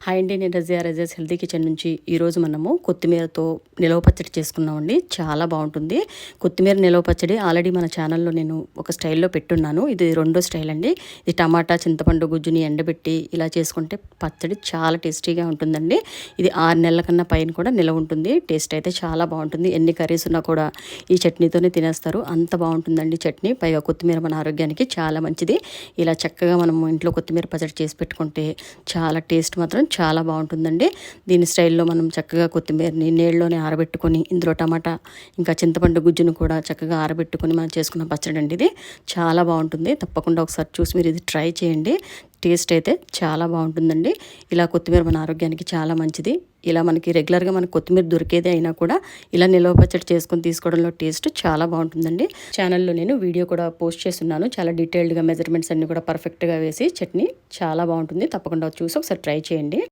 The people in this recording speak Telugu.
హాయ్ అండి, నేను రజియాస్ హెల్తీ కిచెన్ నుంచి ఈరోజు మనము కొత్తిమీరతో నిలవ పచ్చడి చేసుకున్నామండి. చాలా బాగుంటుంది. కొత్తిమీర నిలవ పచ్చడి ఆల్రెడీ మన ఛానల్లో నేను ఒక స్టైల్లో పెట్టున్నాను. ఇది రెండో స్టైల్ అండి. ఇది టమాటా చింతపండు గుజ్జుని ఎండబెట్టి ఇలా చేసుకుంటే పచ్చడి చాలా టేస్టీగా ఉంటుందండి. ఇది 6 నెలల కన్నా పైన కూడా నిలవ ఉంటుంది. టేస్ట్ అయితే చాలా బాగుంటుంది. ఎన్ని కర్రీస్ ఉన్నా కూడా ఈ చట్నీతోనే తినేస్తారు. అంత బాగుంటుందండి చట్నీ. పైగా కొత్తిమీర మన ఆరోగ్యానికి చాలా మంచిది. ఇలా చక్కగా మనము ఇంట్లో కొత్తిమీర పచ్చడి చేసి పెట్టుకుంటే చాలా టేస్ట్ మాత్రం చాలా బాగుంటుందండి. దీని స్టైల్లో మనం చక్కగా కొత్తిమీరని నీళ్ళలోనే ఆరబెట్టుకొని ఇందులో టమాటా ఇంకా చింతపండు గుజ్జును కూడా చక్కగా ఆరబెట్టుకొని మనం చేసుకున్న పచ్చడి అండి. ఇది చాలా బాగుంటుంది. తప్పకుండా ఒకసారి చూసి మీరు ఇది ట్రై చేయండి. టేస్ట్ అయితే చాలా బాగుంటుందండి. ఇలా కొత్తిమీర మన ఆరోగ్యానికి చాలా మంచిది. ఇలా మనకి రెగ్యులర్గా మనకు కొత్తిమీర దొరికేదే అయినా కూడా ఇలా నిలవ పచ్చడి చేసుకొని తీసుకోవడంలో టేస్ట్ చాలా బాగుంటుందండి. ఛానల్లో నేను వీడియో కూడా పోస్ట్ చేస్తున్నాను. చాలా డీటెయిల్డ్గా మెజర్మెంట్స్ అన్నీ కూడా పర్ఫెక్ట్గా వేసి చట్నీ చాలా బాగుంటుంది. తప్పకుండా చూసి ఒకసారి ట్రై చేయండి.